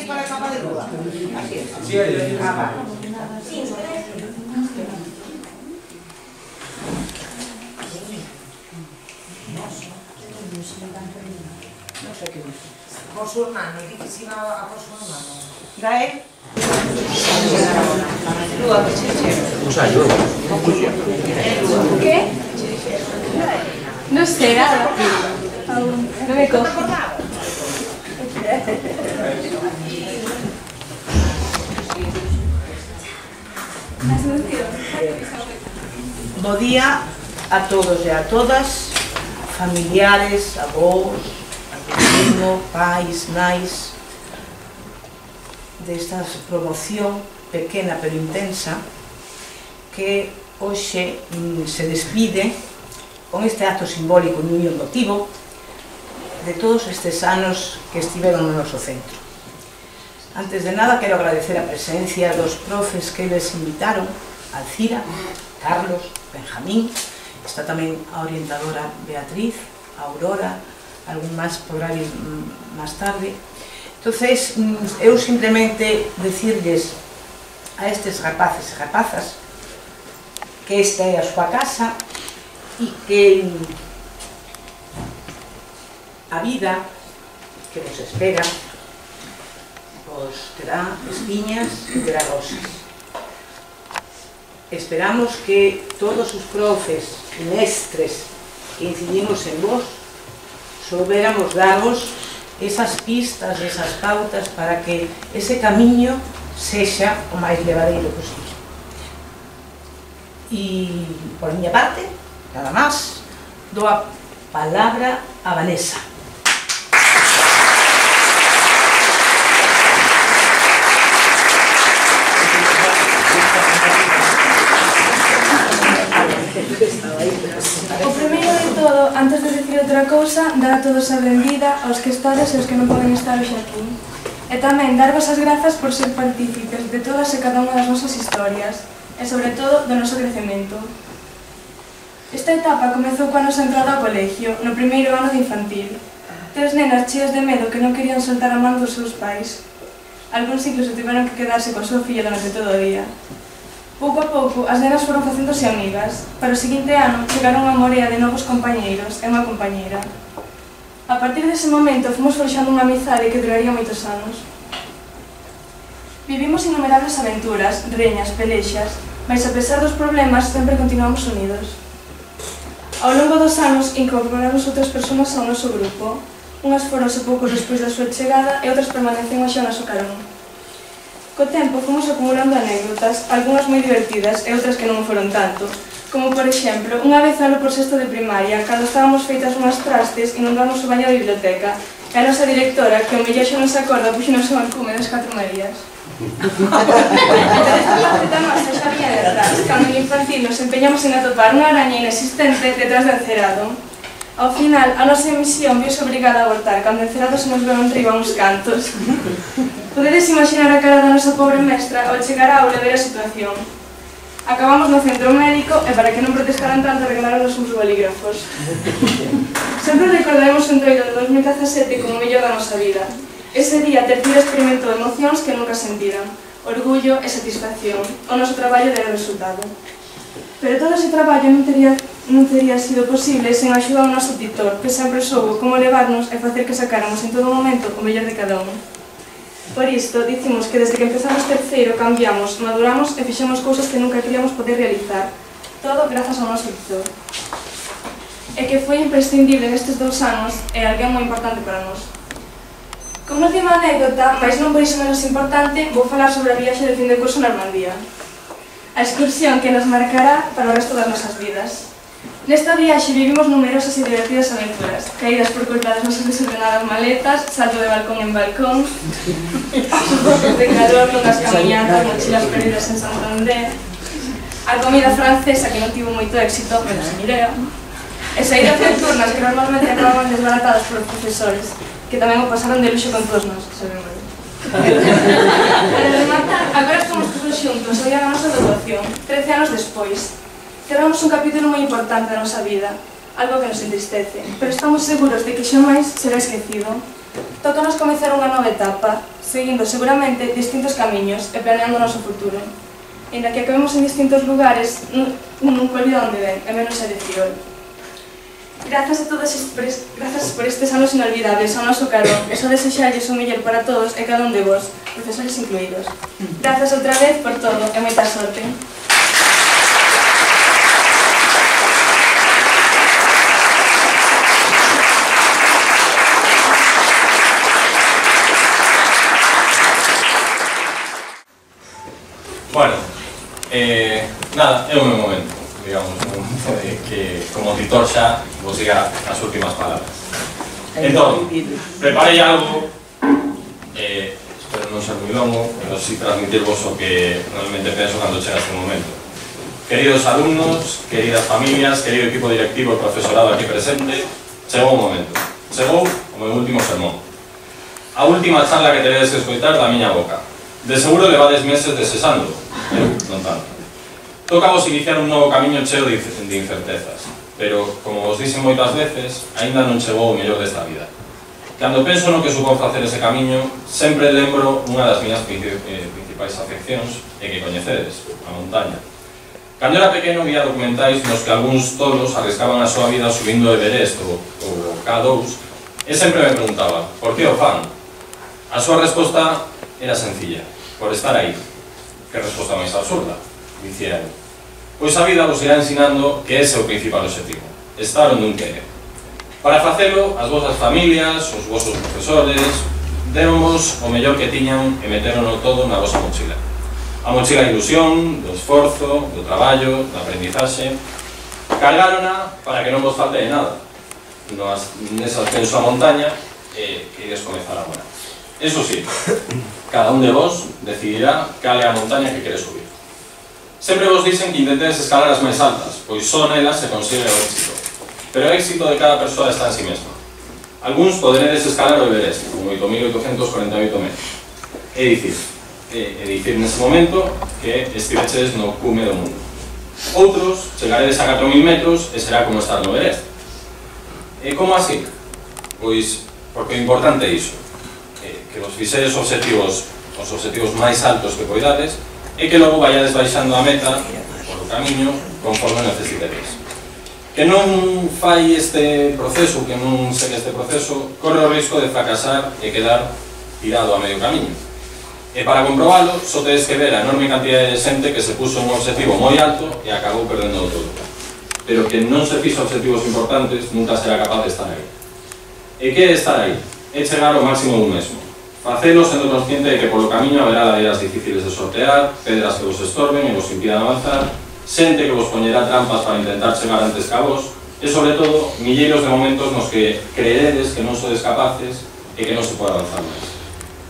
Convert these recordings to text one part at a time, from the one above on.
tenéis para la capa de duda? Así es. Sí, ahí. Ah, vale. No sé qué dice. Por su hermano, dice si va a por su hermano. Gael. ¿Qué? No sé nada. Aún. No me cojo. Bo día a todos e a todas, familiares, avós, vecinos, pais, nais, desta promoción pequena pero intensa que hoxe se despide con este acto simbólico moi emotivo de todos estes anos que estiveron no noso centro. Antes de nada, quero agradecer a presencia dos profes que eles invitaron, Alcira, Carlos, Benjamín, está tamén a orientadora Beatriz, a Aurora, algún máis podrá ir máis tarde. Entonces, eu simplemente decirles a estes rapaces e rapazas que esta é a súa casa e que a vida que vos espera vos terá espiñas e terá rosas. Esperamos que todos os profes e mestres que incidimos en vos soubéramos daros esas pistas, esas pautas para que ese camiño sexa o máis levadeiro posible. E, por miña parte, nada máis, dou a palabra a Vanessa. O primeiro de todo, antes de dicir outra cousa, dar a todos a benvida aos que estades e aos que non poden estar hoxe aquí. E tamén darvos as grazas por ser partícipes de todas e cada unha das nosas historias e, sobre todo, do noso crecemento. Esta etapa comezou coa nosa entrada ao colegio, no primeiro ano de infantil. 3 nenas cheas de medo que non querían soltar a man dos seus pais. Algúns incluso tiveron que quedarse coa súa filla durante todo o día. Pouco a pouco, as nenas foron facéndose amigas. Para o seguinte ano, chegaron unha morea de novos compañeiros e unha compañeira. A partir dese momento, fomos forxando unha amizade que duraría moitos anos. Vivimos innumerables aventuras, reñas, pelexas, mas a pesar dos problemas, sempre continuamos unidos. Ao longo dos anos, incorporamos outras persoas ao noso grupo. Unhas foronse poucos despois da súa chegada e outras permanecen hoxe ao noso carón. Co tempo fomos acumulando anécdotas, algunhas moi divertidas e outras que non foron tanto, como por exemplo, unha vez ano por sexto de primaria, cando estábamos feitas unhas trastes, inundamos o baño da biblioteca, e a nosa directora, que ao mellor xa non se acorda, puxonos o balcume das 4 Marías. Pero esta faceta nosa xa viña detrás, cando en infantil nos empeñamos en atopar unha araña inexistente detrás do encerado. Ao final, a nosa emisión viuse obrigada a voltar, cando o encerado se nos veu enriba uns cantos. Podedes imaginar a cara da nosa pobre mestra ao chegar á aula e ver a situación. Acabamos no centro médico e para que non protestaran tanto regalaron uns bolígrafos. Sempre recordaremos o entroido de 2017 como o mellor da nosa vida. Ese día terceiro experimentou emocións que nunca sentiran, orgullo e satisfacción. O noso traballo deu resultado. Pero todo ese traballo non tería sido posible sen a axuda do noso tutor, que sempre soubo como levarnos e facer que sacáramos en todo momento o mellor de cada un. Por isto, dicimos que desde que empezamos terceiro cambiamos, maduramos e fixemos cousas que nunca queríamos poder realizar. Todo grazas ao noso tutor. E que foi imprescindible nestes 2 anos e alguén moi importante para nós. Como última anécdota, mas non por iso menos importante, vou falar sobre a viaxe de fin de curso na Normandía. A excursión que nos marcará para o resto das nosas vidas. Nesta viaxe vivimos numerosas e divertidas aventuras, caídas por culpa das nosas desordenadas maletas, salto de balcón en balcón, de calor, longas camiñadas, mochilas perdidas en Santander, a comida francesa que non tivo moito éxito, menos en Mirea, e saídas nocturnas que normalmente acababan desbaratadas polos profesores, que tamén o pasaron de luxo con todos nós, se ben. Para rematar, agora estamos todos xuntos, hoy a nosa devoción, 13 anos despois. Cerramos un capítulo moi importante da nosa vida. algo que nos entristece, pero estamos seguros de que xamais será esquecido. Tócanos comezar unha nova etapa, seguindo seguramente distintos camiños e planeando o noso futuro. E na que acabemos en distintos lugares, nunca olvida onde ven, e menos a de Friol. Grazas por estes anos inolvidables ao noso carón, e só desexarlles o mellor para todos e cada un de vos, profesores incluídos. Grazas outra vez por todo e moita sorte. Bueno, nada, é o meu momento, digamos, que como titor xa vos diga as últimas palabras. Entón, preparei algo, espero non ser moi longo, pero si transmitirvos o que realmente penso cando chega este momento. Queridos alumnos, queridas familias, querido equipo directivo e profesorado aquí presente, chegou o momento, chegou o meu último sermón. A última charla que teredes que escoitar da miña boca. De seguro levades meses desexando, eu non tanto. Toca vos iniciar un novo camiño cheo de incertezas, pero, como vos dixen moitas veces, aínda non chegou o mellor desta vida. Cando penso no que supón facer ese camiño, sempre lembro unha das miñas principais afeccións e que coñecedes, a montaña. Cando era pequeno vía documentais nos que algúns tolos arriscaban a súa vida subindo o Everest ou K2 e sempre me preguntaba, por que o fan? A súa resposta era sencilla, por estar aí. Que resposta máis absurda, dicía eu. Pois a vida vos irá ensinando que ese é o principal objetivo, estar onde un quere. Para facelo, as vosas familias, os vosos profesores, deronvos o mellor que tiñan e meterono todo na vosa mochila. A mochila de ilusión, do esforzo, do traballo, da aprendizaxe. Cargárona para que non vos falte de nada. Nesa ascenso a montaña que ides comezar agora. Eso sí, cada un de vos decidirá cal é a montaña que quere subir. Sempre vos dicen que intentedes escalar as máis altas, pois só nelas se consigue o éxito. Pero o éxito de cada persoa está en si mesma. Algúns poderedes escalar o Everest, con 8.848 metros. É dicir nese momento que estiveches no cume do mundo. Outros chegaredes a 4.000 metros e será como estar no Everest. E como así? Pois porque o importante é iso. Que vos fixedes os obxectivos máis altos que poidades e que logo vayades baixando a meta por o camiño conforme necesitedes. Que non fai este proceso, que non segue este proceso, corre o risco de fracasar e quedar tirado a medio camiño. E para comprobalo, só tedes que ver a enorme cantidad de xente que se puso un obxectivo moi alto e acabou perdendo todo. Pero que non se fixo obxectivos importantes nunca será capaz de estar aí. E que é estar aí? É chegar ao máximo dun mesmo. Facelo sendo consciente de que polo camiño haberá ladeiras difíciles de sortear, pedras que vos estorben e vos impidan avanzar, xente que vos poñerá trampas para intentar chegar antes que a vos, e, sobre todo, milleiros de momentos nos que creeredes que non sodes capaces e que non se pode avanzar máis.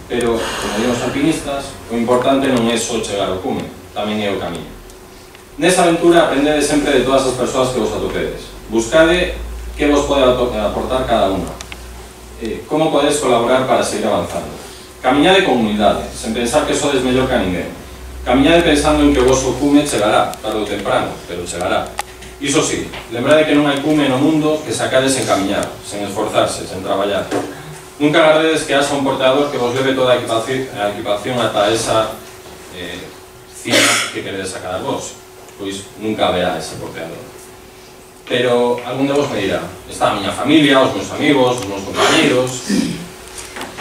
Pero, como digo os alpinistas, o importante non é só chegar ao cume, tamén é o camiño. Nesa aventura aprendede sempre de todas as persoas que vos atopedes. Buscade que vos pode aportar cada unha. Como podedes colaborar para seguir avanzando. Camiñade con humildade, sen pensar que sodes mellor que a ninguén. Camiñade pensando en que o vosso cume chegará, tarde ou temprano, pero chegará. Iso sí, lembrade que non hai cume no mundo que sacades sen camiñar, sen esforzarse, sen traballar. Nunca agardedes que haxa un porteador que vos leve toda a equipación ata esa cima que queredes sacar vos, pois nunca haberá ese porteador. Pero algún de vos me dirá, está a miña familia, os meus amigos, os meus compañeiros.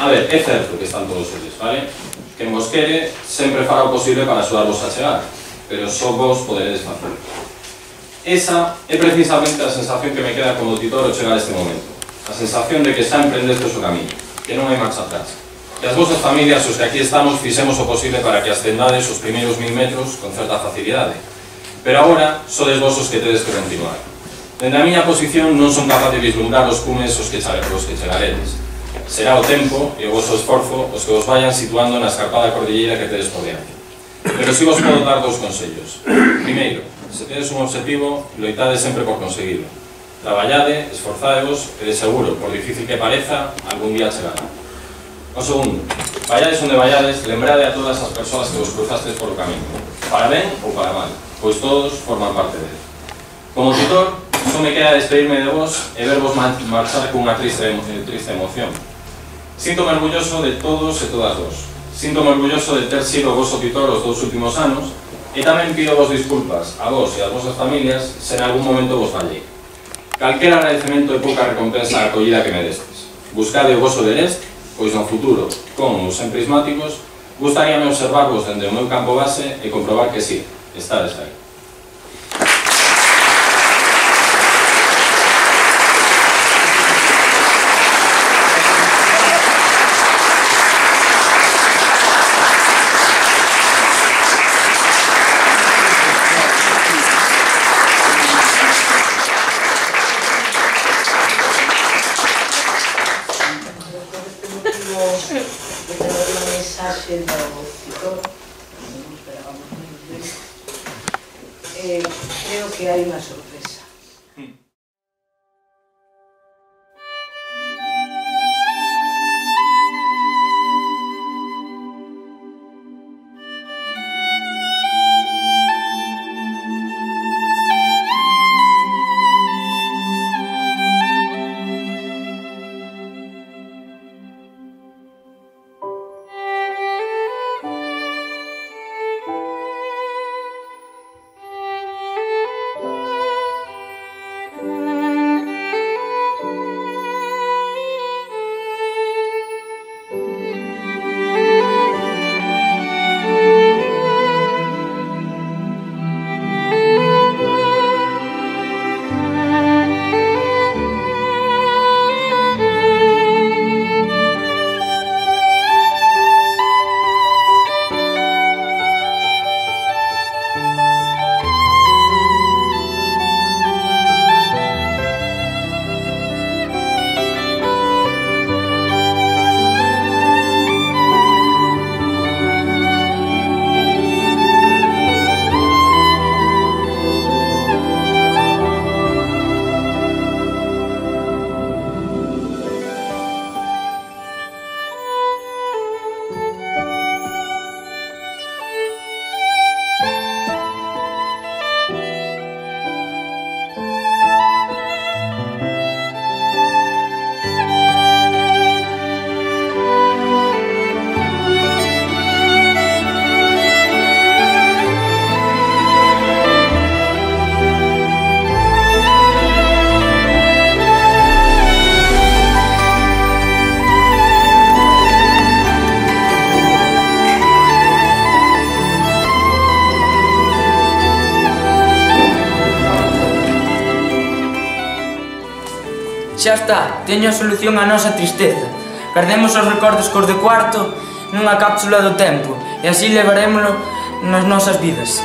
A ver, é certo que están todos eles, vale? Quen vos quere sempre fará o posible para axudarvos a chegar, pero só vos poderedes facer. Esa é precisamente a sensación que me queda como titor ao chegar a este momento. A sensación de que xa emprendestes o camiño, que non hai marcha atrás. Que as vosas familias, os que aquí estamos, fixemos o posible para que ascendades os primeiros 1000 metros con certa facilidade. Pero agora, sodes vos os que tedes que continuar. Dende a miña posición non son capaz de vislumbrar os cumes os que chegaredes. Será o tempo e o vosso esforzo os que vos vayan situando na escarpada cordilleira que tedes por diante. Pero si vos podo dar dous consellos. Primeiro, se tedes un objetivo, loitade sempre por conseguirlo. Traballade, esforzadevos e de seguro, por difícil que pareza, algún día chegará. O segundo, vayades onde vayades, lembrade a todas as persoas que vos cruzastes polo camiño, para ben ou para mal, pois todos forman parte dele. Como tutor, só me queda despedirme de vos e vervos marchar cunha triste emoción. Síntome orgulloso de todos e todas vos. Síntome orgulloso de ter sido vos o tutor os 2 últimos anos e tamén pido vos disculpas a vos e as vosas familias se en algún momento vos fallei. Calquera agradecemento e pouca recompensa a acollida que me destes. Buscade o voso derest, pois no futuro, con ou sen prismáticos, gustaríame observarvos dende o meu campo base e comprobar que sí, estades aí. Creo que hai unha sorpresa. Xa está, teño a solución á nosa tristeza. Guardemos os recordos cos de cuarto nunha cápsula do tempo e así levarémolo nas nosas vidas.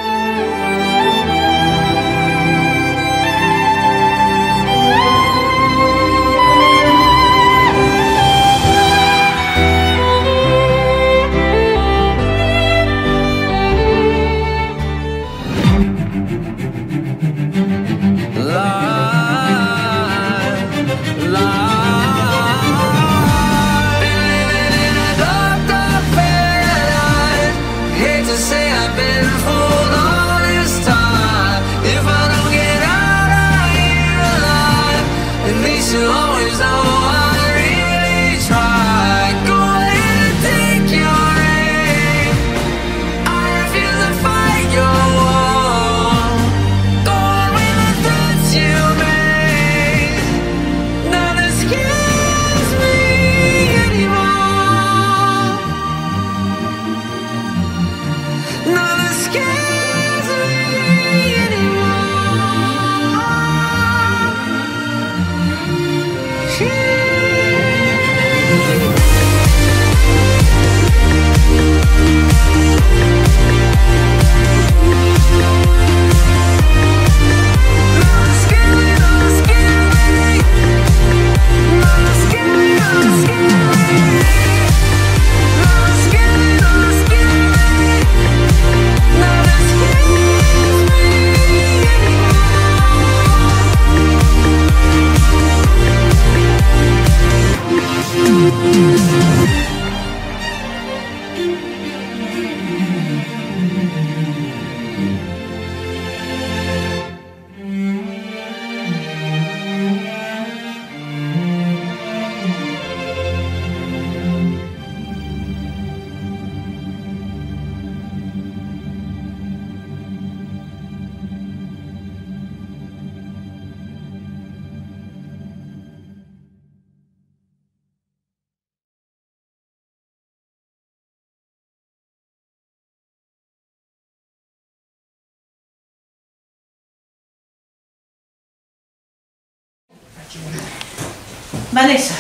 Vanessa.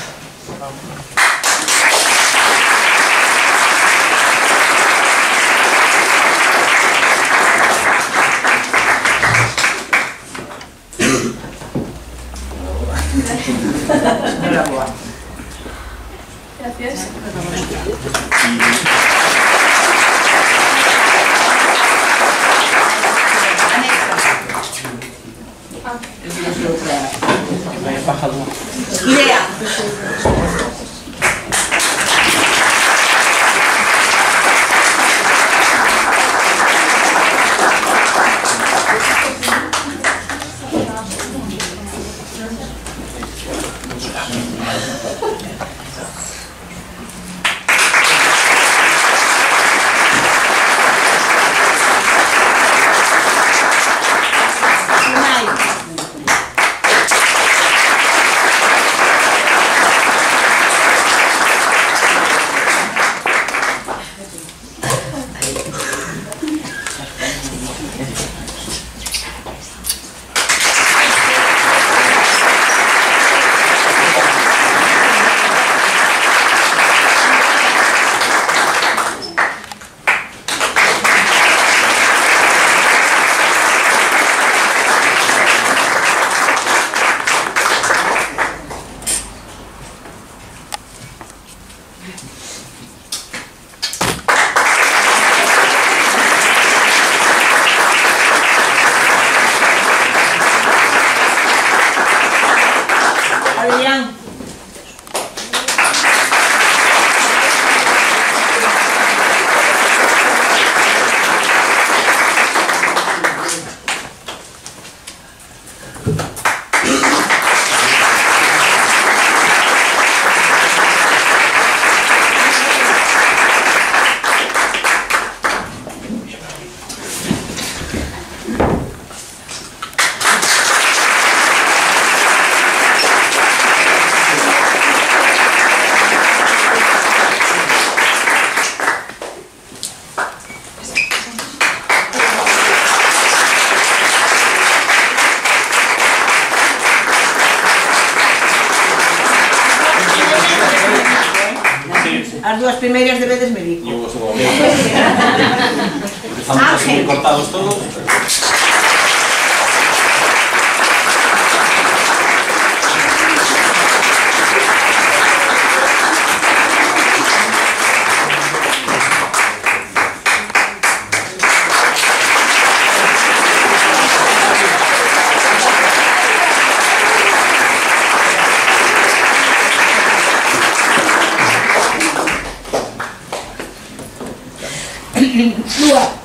Enhorabuena. Gracias. Idea. Adrián. As dúas primeiras debedes medir. Y hubo segundo. Estamos así cortados todos. Lua.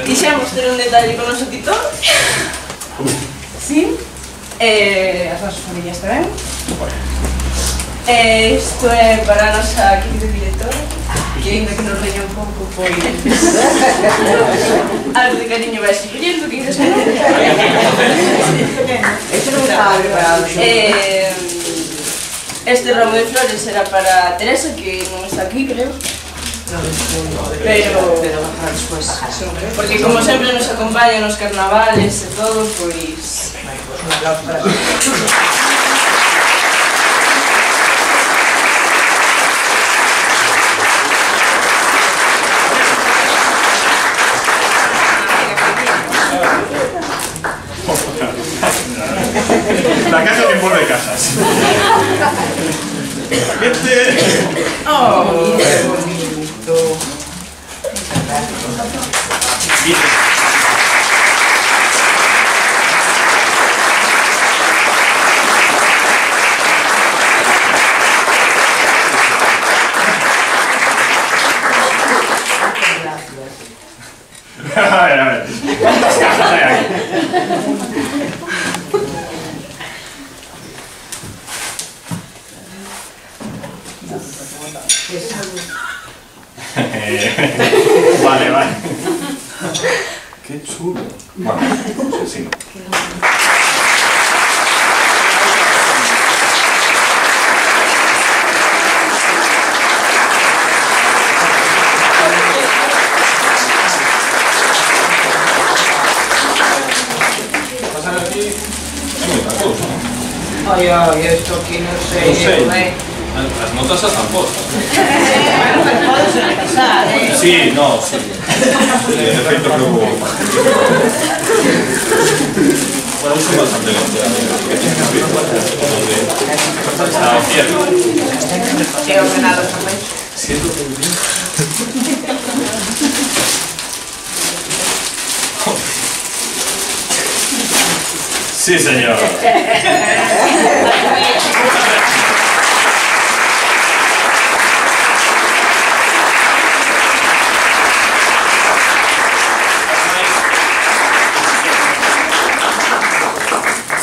Quixemos ter un detalle con o noso titor. Sí. As nosas familias tamén. Isto é para a nosa equipe de directora, que ainda que nos reña un pouco, pois algo de cariño vai escollendo, que ainda se non. Este non estaba preparado. Este ramo de flores era para Teresa, que non está aquí, creo. Pero bajar despois. Porque como sempre nos acompaña nos carnavales e todo, pois... Un aplauso para ti. La casa que envuelve casas. Paquete. Oh, qué bonito. A ver. ¿Cuántas cajas hay aquí? Vale. Qué chulo. Bueno, sí, no. Pasar aquí es muy tranquilo, ¿no? Ay, esto aquí no sé. Las notas están puestas. Bueno, pero podes pasar, Sí, no, sí. De efecto creo que... Bueno, uso bastante lento. Está cierto. Qué ordenado tamén. Siento que... Sí, señor.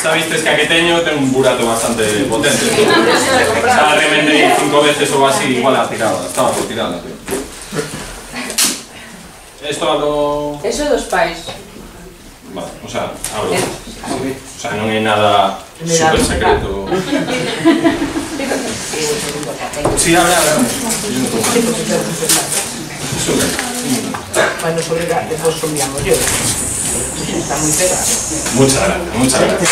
Sabiste que aqueteño ten un burato bastante potente. Xa remendei 5 veces ou así, igual a tirada. Estaba por tirada, tío. Esto algo... Eso dos pais. Vale, o sea, abro. O sea, non é nada super secreto. Sí, abre. Bueno, sobre después subíamos yo. Está muy pegado. Muchas gracias.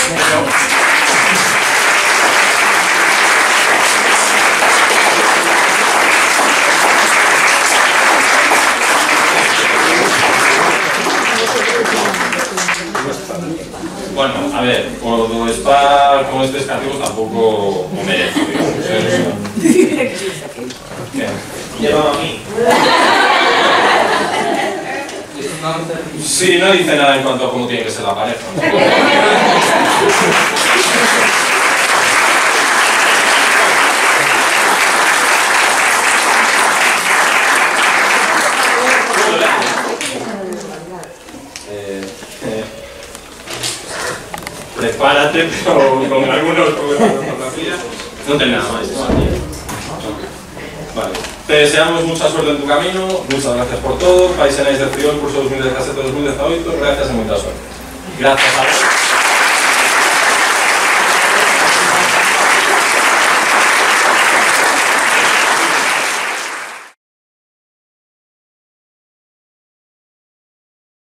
Bueno, a ver, o do spa con estes castigos tampouco o merece, digamos. Lleva a mí. Sí, no dice nada en cuanto a cómo tiene que ser la pareja. Prepárate, pero con algunos problemas de fotografía. No tenés nada más, ¿no? Vale. Te deseamos mucha suerte en tu camino, muchas gracias por todo. Paisanéis del Friol, curso 2017-2018, gracias y mucha suerte. Gracias a vos.